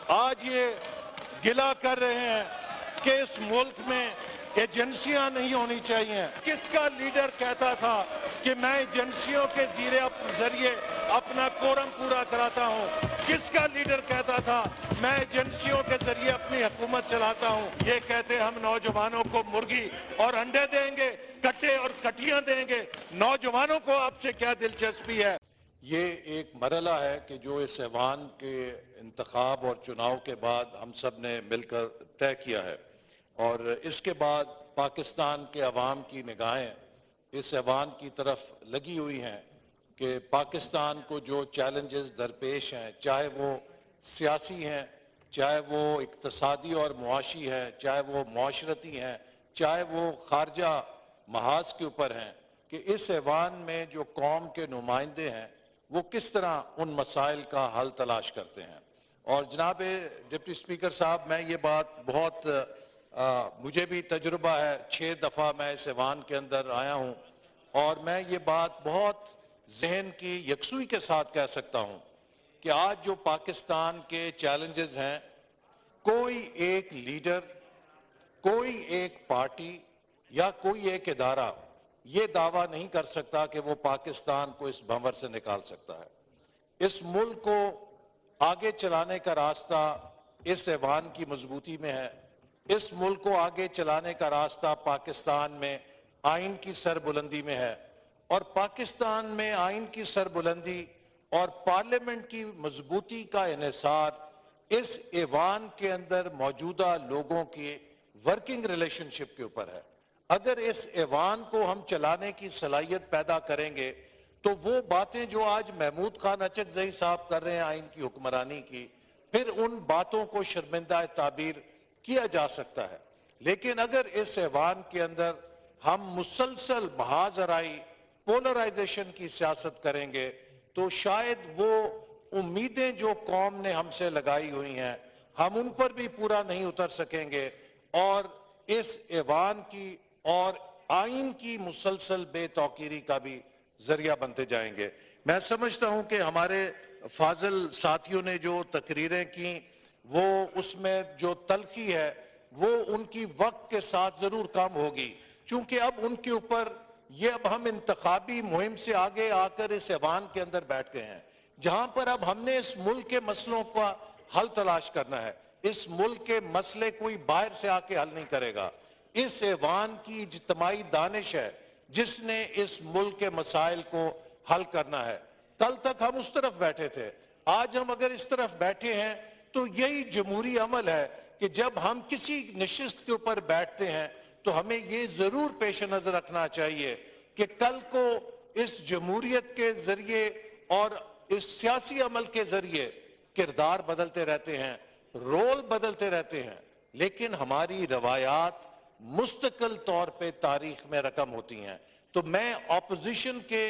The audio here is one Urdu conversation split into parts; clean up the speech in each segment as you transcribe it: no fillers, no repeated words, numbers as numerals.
آج یہ گلا کر رہے ہیں کہ اس ملک میں ایجنسیاں نہیں ہونی چاہیے۔ کس کا لیڈر کہتا تھا کہ میں ایجنسیوں کے ذریعے اپنا کورم پورا کراتا ہوں؟ کس کا لیڈر کہتا تھا میں ایجنسیوں کے ذریعے اپنی حکومت چلاتا ہوں؟ یہ کہتے ہم نوجوانوں کو مرغی اور انڈے دیں گے، کٹے اور کٹیاں دیں گے۔ نوجوانوں کو آپ سے کیا دلچسپی ہے؟ یہ ایک مرحلہ ہے کہ جو اس ایوان کے انتخاب اور چناؤ کے بعد ہم سب نے مل کر طے کیا ہے، اور اس کے بعد پاکستان کے عوام کی نگاہیں اس ایوان کی طرف لگی ہوئی ہیں کہ پاکستان کو جو چیلنجز درپیش ہیں، چاہے وہ سیاسی ہیں، چاہے وہ اقتصادی اور معاشی ہیں، چاہے وہ معاشرتی ہیں، چاہے وہ خارجہ محاذ کے اوپر ہیں، کہ اس ایوان میں جو قوم کے نمائندے ہیں وہ کس طرح ان مسائل کا حل تلاش کرتے ہیں۔ اور جناب ڈپٹی اسپیکر صاحب، میں یہ بات بہت مجھے بھی تجربہ ہے، 6 دفعہ میں اس ایوان کے اندر آیا ہوں، اور میں یہ بات بہت ذہن کی یکسوئی کے ساتھ کہہ سکتا ہوں کہ آج جو پاکستان کے چیلنجز ہیں، کوئی ایک لیڈر، کوئی ایک پارٹی یا کوئی ایک ادارہ یہ دعویٰ نہیں کر سکتا کہ وہ پاکستان کو اس بھنور سے نکال سکتا ہے۔ اس ملک کو آگے چلانے کا راستہ اس ایوان کی مضبوطی میں ہے۔ اس ملک کو آگے چلانے کا راستہ پاکستان میں آئین کی سربلندی میں ہے، اور پاکستان میں آئین کی سربلندی اور پارلیمنٹ کی مضبوطی کا انحصار اس ایوان کے اندر موجودہ لوگوں کی ورکنگ ریلیشن شپ کے اوپر ہے۔ اگر اس ایوان کو ہم چلانے کی صلاحیت پیدا کریں گے تو وہ باتیں جو آج محمود خان اچکزئی صاحب کر رہے ہیں آئین کی حکمرانی کی، پھر ان باتوں کو شرمندہ تعبیر کیا جا سکتا ہے۔ لیکن اگر اس ایوان کے اندر ہم مسلسل محاذ آرائی پولرائزیشن کی سیاست کریں گے تو شاید وہ امیدیں جو قوم نے ہم سے لگائی ہوئی ہیں ہم ان پر بھی پورا نہیں اتر سکیں گے، اور اس ایوان کی اور آئین کی مسلسل بے توقیری کا بھی ذریعہ بنتے جائیں گے۔ میں سمجھتا ہوں کہ ہمارے فاضل ساتھیوں نے جو تقریریں کی، وہ اس میں جو تلخی ہے وہ ان کی وقت کے ساتھ ضرور کم ہوگی، چونکہ اب ان کے اوپر یہ اب ہم انتخابی مہم سے آگے آ کر اس ایوان کے اندر بیٹھ گئے ہیں، جہاں پر اب ہم نے اس ملک کے مسئلوں کا حل تلاش کرنا ہے۔ اس ملک کے مسئلے کوئی باہر سے آ کے حل نہیں کرے گا، اس ایوان کی اجتماعی دانش ہے جس نے اس ملک کے مسائل کو حل کرنا ہے۔ کل تک ہم اس طرف بیٹھے تھے، آج ہم اگر اس طرف بیٹھے ہیں تو یہی جمہوری عمل ہے کہ جب ہم کسی نشست کے اوپر بیٹھتے ہیں تو ہمیں یہ ضرور پیش نظر رکھنا چاہیے کہ کل کو اس جمہوریت کے ذریعے اور اس سیاسی عمل کے ذریعے کردار بدلتے رہتے ہیں، رول بدلتے رہتے ہیں، لیکن ہماری روایات مستقل طور پہ تاریخ میں رقم ہوتی ہیں۔ تو میں اپوزیشن کے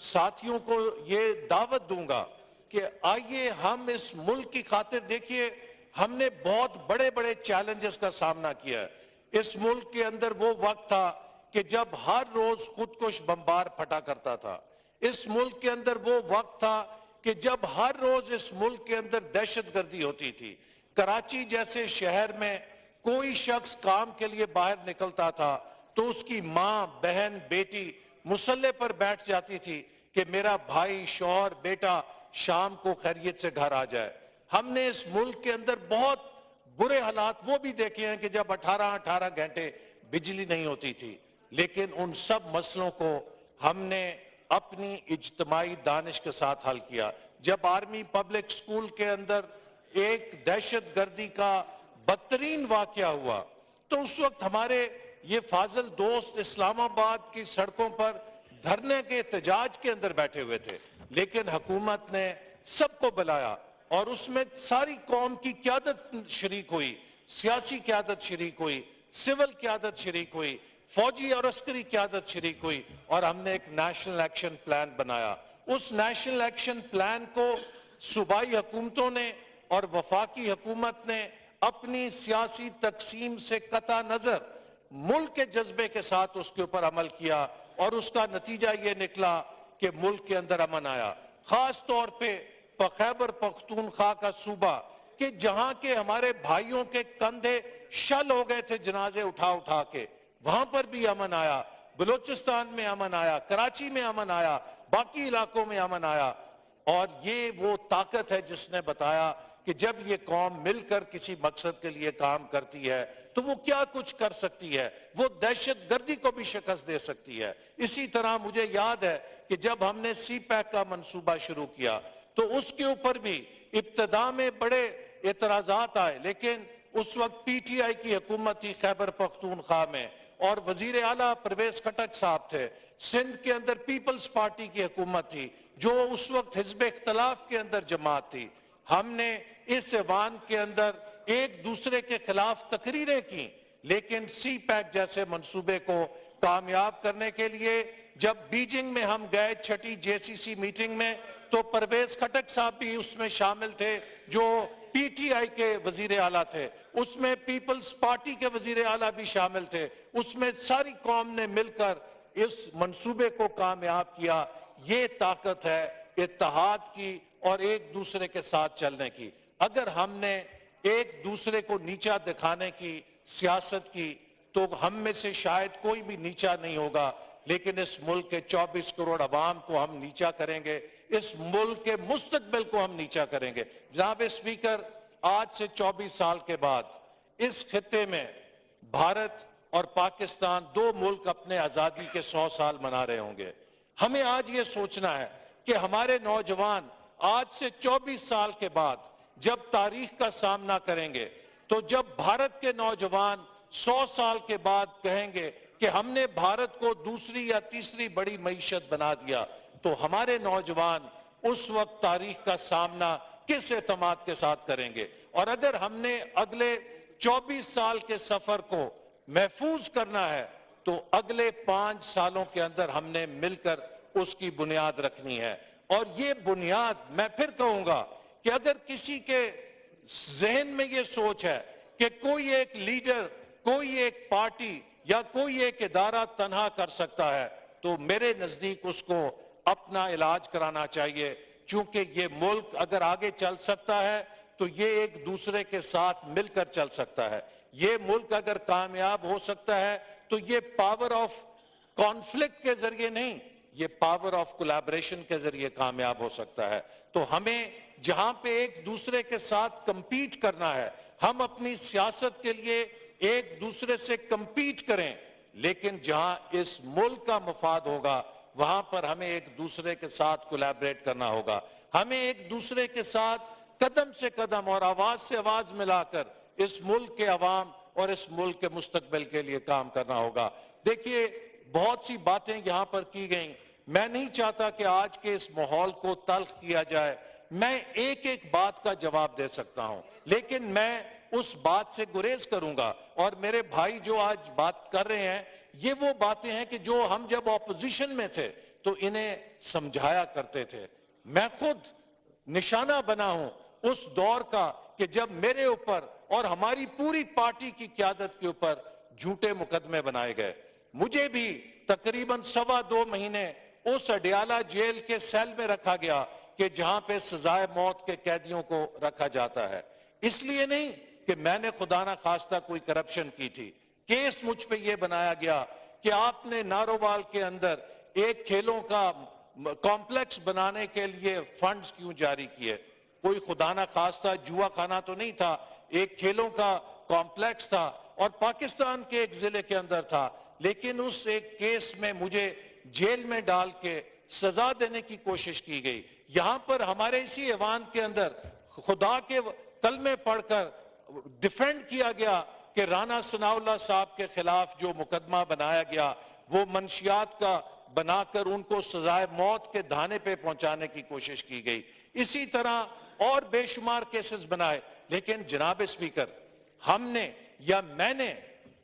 ساتھیوں کو یہ دعوت دوں گا کہ آئیے ہم اس ملک کی خاطر، دیکھیے ہم نے بہت بڑے بڑے چیلنجز کا سامنا کیا ہے۔ اس ملک کے اندر وہ وقت تھا کہ جب ہر روز خودکش بمبار پھٹا کرتا تھا۔ اس ملک کے اندر وہ وقت تھا کہ جب ہر روز اس ملک کے اندر دہشت گردی ہوتی تھی۔ کراچی جیسے شہر میں کوئی شخص کام کے لیے باہر نکلتا تھا تو اس کی ماں، بہن، بیٹی مسلح پر بیٹھ جاتی تھی کہ میرا بھائی، شوہر، بیٹا شام کو خیریت سے گھر آ جائے۔ ہم نے اس ملک کے اندر بہت برے حالات وہ بھی دیکھے ہیں کہ جب 18 گھنٹے بجلی نہیں ہوتی تھی، لیکن ان سب مسئلوں کو ہم نے اپنی اجتماعی دانش کے ساتھ حل کیا۔ جب آرمی پبلک سکول کے اندر ایک دہشت گردی کا بدترین واقعہ ہوا تو اس وقت ہمارے یہ فاضل دوست اسلام آباد کی سڑکوں پر دھرنے کے احتجاج کے اندر بیٹھے ہوئے تھے، لیکن حکومت نے سب کو بلایا اور اس میں ساری قوم کی قیادت شریک ہوئی، سیاسی قیادت شریک ہوئی، سول قیادت شریک ہوئی، فوجی اور عسکری قیادت شریک ہوئی، اور ہم نے ایک نیشنل ایکشن پلان بنایا۔ اس نیشنل ایکشن پلان کو صوبائی حکومتوں نے اور وفاقی حکومت نے اپنی سیاسی تقسیم سے قطع نظر ملک کے جذبے کے ساتھ اس کے اوپر عمل کیا، اور اس کا نتیجہ یہ نکلا کہ ملک کے اندر امن آیا۔ خاص طور پہ خیبر پختونخوا کا صوبہ کہ جہاں کے ہمارے بھائیوں کے کندھے شل ہو گئے تھے جنازے اٹھا اٹھا کے، وہاں پر بھی امن آیا، بلوچستان میں امن آیا، کراچی میں امن آیا، باقی علاقوں میں امن آیا۔ اور یہ وہ طاقت ہے جس نے بتایا کہ جب یہ قوم مل کر کسی مقصد کے لیے کام کرتی ہے تو وہ کیا کچھ کر سکتی ہے، وہ دہشت گردی کو بھی شکست دے سکتی ہے۔ اسی طرح مجھے یاد ہے کہ جب ہم نے سی پیک کا منصوبہ شروع کیا تو اس کے اوپر بھی ابتدا میں بڑے اعتراضات آئے، لیکن اس وقت پی ٹی آئی کی حکومت تھی خیبر پختونخوا میں، اور وزیر اعلیٰ پرویز خٹک صاحب تھے۔ سندھ کے اندر پیپلز پارٹی کی حکومت تھی جو اس وقت حزب اختلاف کے اندر جماعت تھی۔ ہم نے اس ایوان کے اندر ایک دوسرے کے خلاف تقریریں کی، لیکن سی پیک جیسے منصوبے کو کامیاب کرنے کے لیے جب بیجنگ میں ہم گئے چھٹی جے سی سی میٹنگ میں، تو پرویز خٹک صاحب بھی اس میں شامل تھے جو پی ٹی آئی کے وزیر اعلیٰ تھے، اس میں پیپلز پارٹی کے وزیر اعلیٰ بھی شامل تھے، اس میں ساری قوم نے مل کر اس منصوبے کو کامیاب کیا۔ یہ طاقت ہے اتحاد کی اور ایک دوسرے کے ساتھ چلنے کی۔ اگر ہم نے ایک دوسرے کو نیچا دکھانے کی سیاست کی تو ہم میں سے شاید کوئی بھی نیچا نہیں ہوگا، لیکن اس ملک کے 24 کروڑ عوام کو ہم نیچا کریں گے، اس ملک کے مستقبل کو ہم نیچا کریں گے۔ جناب اسپیکر، آج سے 24 سال کے بعد اس خطے میں بھارت اور پاکستان دو ملک اپنے آزادی کے 100 سال منا رہے ہوں گے۔ ہمیں آج یہ سوچنا ہے کہ ہمارے نوجوان آج سے 24 سال کے بعد جب تاریخ کا سامنا کریں گے تو جب بھارت کے نوجوان 100 سال کے بعد کہیں گے کہ ہم نے بھارت کو دوسری یا تیسری بڑی معیشت بنا دیا، تو ہمارے نوجوان اس وقت تاریخ کا سامنا کس اعتماد کے ساتھ کریں گے؟ اور اگر ہم نے اگلے 24 سال کے سفر کو محفوظ کرنا ہے تو اگلے 5 سالوں کے اندر ہم نے مل کر اس کی بنیاد رکھنی ہے۔ اور یہ بنیاد میں پھر کہوں گا کہ اگر کسی کے ذہن میں یہ سوچ ہے کہ کوئی ایک لیڈر، کوئی ایک پارٹی یا کوئی ایک ادارہ تنہا کر سکتا ہے، تو میرے نزدیک اس کو اپنا علاج کرانا چاہیے، چونکہ یہ ملک اگر آگے چل سکتا ہے تو یہ ایک دوسرے کے ساتھ مل کر چل سکتا ہے۔ یہ ملک اگر کامیاب ہو سکتا ہے تو یہ پاور آف کانفلکٹ کے ذریعے نہیں، یہ پاور آف کولیبریشن کے ذریعے کامیاب ہو سکتا ہے۔ تو ہمیں جہاں پہ ایک دوسرے کے ساتھ کمپیٹ کرنا ہے، ہم اپنی سیاست کے لیے ایک دوسرے سے کمپیٹ کریں، لیکن جہاں اس ملک کا مفاد ہوگا وہاں پر ہمیں ایک دوسرے کے ساتھ کولیبریٹ کرنا ہوگا۔ ہمیں ایک دوسرے کے ساتھ قدم سے قدم اور آواز سے آواز ملا کر اس ملک کے عوام اور اس ملک کے مستقبل کے لیے کام کرنا ہوگا۔ دیکھیے، بہت سی باتیں یہاں پر کی گئیں، میں نہیں چاہتا کہ آج کے اس ماحول کو تلخ کیا جائے۔ میں ایک ایک بات کا جواب دے سکتا ہوں، لیکن میں اس بات سے گریز کروں گا، اور میرے بھائی جو آج بات کر رہے ہیں یہ وہ باتیں ہیں کہ جو ہم جب اپوزیشن میں تھے تو انہیں سمجھایا کرتے تھے۔ میں خود نشانہ بنا ہوں اس دور کا کہ جب میرے اوپر اور ہماری پوری پارٹی کی قیادت کے اوپر جھوٹے مقدمے بنائے گئے۔ مجھے بھی تقریباً 2.25 مہینے اس اڈیالہ جیل کے سیل میں رکھا گیا کہ جہاں پہ سزائے موت کے قیدیوں کو رکھا جاتا ہے، اس لیے نہیں کہ میں نے خدا نہ خواستہ کوئی کرپشن کی تھی۔ کیس مجھ پہ یہ بنایا گیا کہ آپ نے نارووال کے اندر ایک کھیلوں کا کمپلیکس بنانے کے لیے فنڈز کیوں جاری کیے؟ کوئی خدا نہ خواستہ جوا خانہ تو نہیں تھا، ایک کھیلوں کا کمپلیکس تھا اور پاکستان کے ایک ضلع کے اندر تھا، لیکن اس ایک کیس میں مجھے جیل میں ڈال کے سزا دینے کی کوشش کی گئی۔ یہاں پر ہمارے اسی ایوان کے اندر خدا کے کلمے پڑھ کر ڈیفینڈ کیا گیا کہ رانا ثناء اللہ صاحب کے خلاف جو مقدمہ بنایا گیا وہ منشیات کا بنا کر ان کو سزائے موت کے دھانے پہ پہنچانے کی کوشش کی گئی۔ اسی طرح اور بے شمار کیسز بنائے، لیکن جناب اسپیکر، ہم نے یا میں نے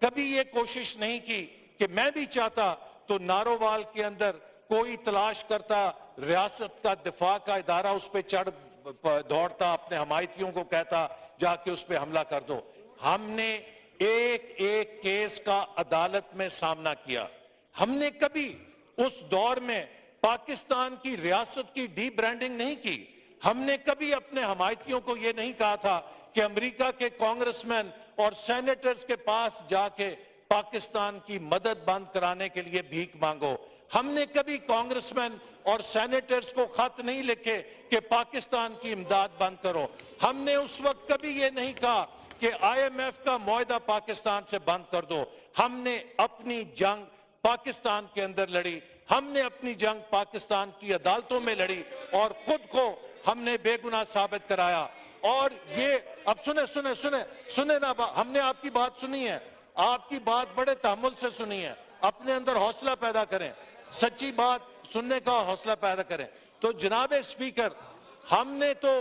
کبھی یہ کوشش نہیں کی کہ میں بھی چاہتا تو نارووال کے اندر کوئی تلاش کرتا، ریاست کا دفاع کا ادارہ اس پہ چڑھ دوڑتا، اپنے حمایتیوں کو کہتا جا کے اس پہ حملہ کر دو۔ ہم نے ایک ایک کیس کا عدالت میں سامنا کیا۔ ہم نے کبھی اس دور میں پاکستان کی ریاست کی ڈی برانڈنگ نہیں کی۔ ہم نے کبھی اپنے حمایتیوں کو یہ نہیں کہا تھا کہ امریکہ کے کانگریسمین اور سینیٹرز کے پاس جا کے پاکستان کی مدد بند کرانے کے لیے بھیک مانگو. ہم نے کبھی کانگریسمین اور سینیٹرز کو خط نہیں لکھے کہ پاکستان کی امداد بند کرو. ہم نے اس وقت کبھی یہ نہیں کہا کہ IMF کا معاہدہ پاکستان سے بند کر دو. ہم نے اپنی جنگ پاکستان کے اندر لڑی, ہم نے اپنی جنگ پاکستان کی عدالتوں میں لڑی اور خود کو ہم نے بے گناہ ثابت کرایا. اور یہ اب سنیں نا, ہم نے آپ کی بات سنی ہے, آپ کی بات بڑے تحمل سے سنی ہے, اپنے اندر حوصلہ پیدا کریں, سچی بات سننے کا حوصلہ پیدا کریں. تو جناب اسپیکر, ہم نے تو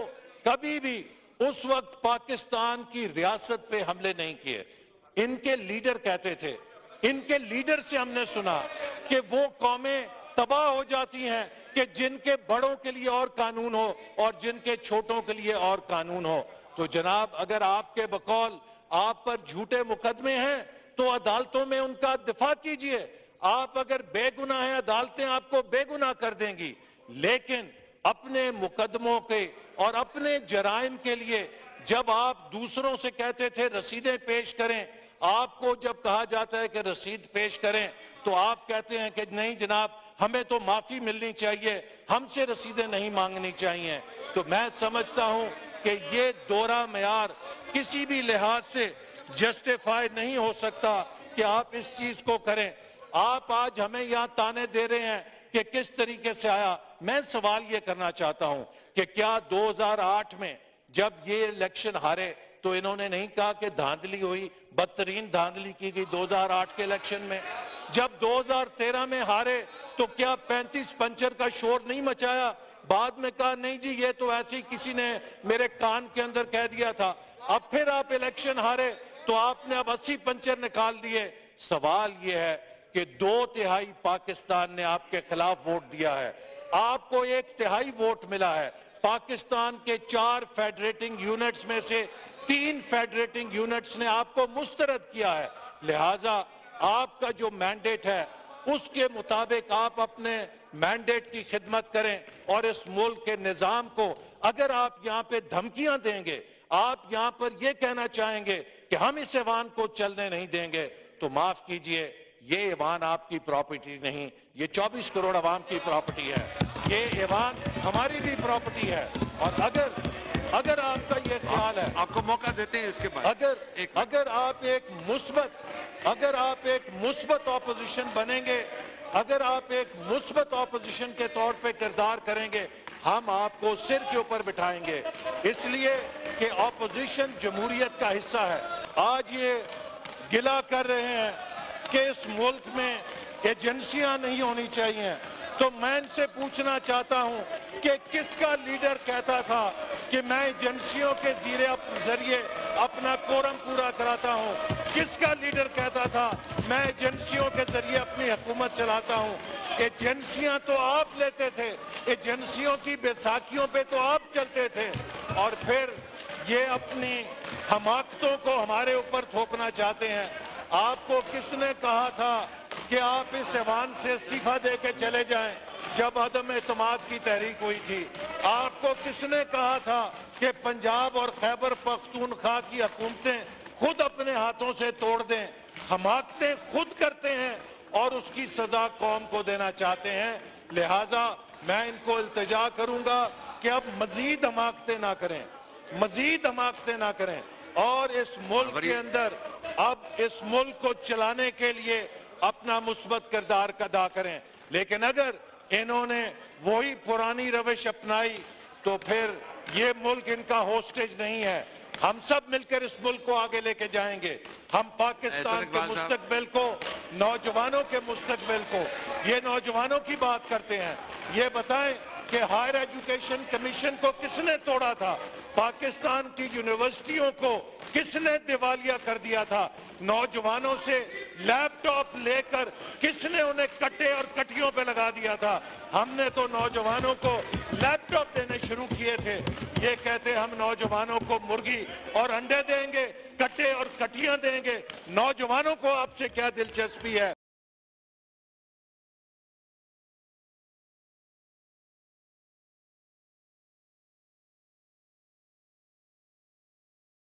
کبھی بھی اس وقت پاکستان کی ریاست پہ حملے نہیں کیے. ان کے لیڈر کہتے تھے, ان کے لیڈر سے ہم نے سنا کہ وہ قومیں تباہ ہو جاتی ہیں کہ جن کے بڑوں کے لیے اور قانون ہو اور جن کے چھوٹوں کے لیے اور قانون ہو. تو جناب, اگر آپ کے بقول آپ پر جھوٹے مقدمے ہیں تو عدالتوں میں ان کا دفاع کیجئے. آپ اگر بے گناہ ہیں, عدالتیں آپ کو بے گناہ کر دیں گی. لیکن اپنے مقدموں کے اور اپنے جرائم کے لیے جب آپ دوسروں سے کہتے تھے رسیدیں پیش کریں, آپ کو جب کہا جاتا ہے کہ رسید پیش کریں تو آپ کہتے ہیں کہ نہیں جناب, ہمیں تو معافی ملنی چاہیے, ہم سے رسیدیں نہیں مانگنی چاہیے. تو میں سمجھتا ہوں کہ یہ دوہرا معیار کسی بھی لحاظ سے جسٹیفائی نہیں ہو سکتا کہ آپ اس چیز کو کریں. آپ آج ہمیں یہاں تانے دے رہے ہیں کہ کس طریقے سے آیا. میں سوال یہ کرنا چاہتا ہوں کہ کیا 2008 میں جب یہ الیکشن ہارے تو انہوں نے نہیں کہا کہ دھاندلی ہوئی, بدترین دھاندلی کی گئی 2008 کے الیکشن میں. جب 2013 میں ہارے تو کیا 35 پنچر کا شور نہیں مچایا, بعد میں کہا نہیں جی یہ تو ایسے ہی کسی نے میرے کان کے اندر کہہ دیا تھا. اب پھر آپ الیکشن ہارے تو آپ نے اب 80 پنچر نکال دیے. سوال یہ ہے کہ 2/3 پاکستان نے آپ کے خلاف ووٹ دیا ہے, آپ کو 1/3 ووٹ ملا ہے. پاکستان کے 4 فیڈریٹنگ یونٹس میں سے 3 فیڈریٹنگ یونٹس نے آپ کو مسترد کیا ہے. لہٰذا آپ کا جو مینڈیٹ ہے اس کے مطابق آپ اپنے مینڈیٹ کی خدمت کریں اور اس ملک کے نظام کو, اگر آپ یہاں پہ دھمکیاں دیں گے, آپ یہاں پر یہ کہنا چاہیں گے کہ ہم اس ایوان کو چلنے نہیں دیں گے, تو معاف کیجئے, یہ ایوان آپ کی پراپرٹی نہیں, یہ 24 کروڑ عوام کی پراپرٹی ہے. یہ ایوان ہماری بھی پراپرٹی ہے. اور اگر آپ کا یہ خیال ہے, آپ کو موقع دیتے ہیں اس کے بعد, اگر آپ ایک مثبت اپوزیشن بنیں گے, اگر آپ ایک مثبت اپوزیشن کے طور پہ کردار کریں گے, ہم آپ کو سر کے اوپر بٹھائیں گے. اس لیے کہ اپوزیشن جمہوریت کا حصہ ہے. آج یہ گلہ کر رہے ہیں کہ اس ملک میں ایجنسیاں نہیں ہونی چاہیے, تو میں ان سے پوچھنا چاہتا ہوں کہ کس کا لیڈر کہتا تھا کہ میں ایجنسیوں کے ذریعے اپنا کورم پورا کراتا ہوں؟ کس کا لیڈر کہتا تھا میں ایجنسیوں کے ذریعے اپنی حکومت چلاتا ہوں؟ ایجنسیاں تو آپ لیتے تھے, ایجنسیوں کی بیساکھیوں پہ تو آپ چلتے تھے, اور پھر یہ اپنی حماقتوں کو ہمارے اوپر تھوپنا چاہتے ہیں. آپ کو کس نے کہا تھا کہ آپ اس ایوان سے استعفیٰ دے کے چلے جائیں جب عدم اعتماد کی تحریک ہوئی تھی؟ آپ کو کس نے کہا تھا کہ پنجاب اور خیبر پختونخوا کی حکومتیں خود اپنے ہاتھوں سے توڑ دیں؟ حماقتیں خود کرتے ہیں اور اس کی سزا قوم کو دینا چاہتے ہیں. لہٰذا میں ان کو التجا کروں گا کہ اب مزید حماقتیں نہ کریں, مزید حماقتیں نہ کریں, اور اس ملک کے اندر اب اس ملک کو چلانے کے لیے اپنا مثبت کردار ادا کریں. لیکن اگر انہوں نے وہی پرانی روش اپنائی تو پھر یہ ملک ان کا ہوسٹیج نہیں ہے. ہم سب مل کر اس ملک کو آگے لے کے جائیں گے. ہم پاکستان کے مستقبل کو, نوجوانوں کے مستقبل کو, یہ نوجوانوں کی بات کرتے ہیں, یہ بتائیں کہ ہائر ایجوکیشن کمیشن کو کس نے توڑا تھا؟ پاکستان کی یونیورسٹیوں کو کس نے دیوالیہ کر دیا تھا؟ نوجوانوں سے لیپ ٹاپ لے کر کس نے انہیں کٹے اور کٹیوں پہ لگا دیا تھا؟ ہم نے تو نوجوانوں کو لیپ ٹاپ دینے شروع کیے تھے. یہ کہتے ہم نوجوانوں کو مرغی اور انڈے دیں گے, کٹے اور کٹیاں دیں گے. نوجوانوں کو آپ سے کیا دلچسپی ہے؟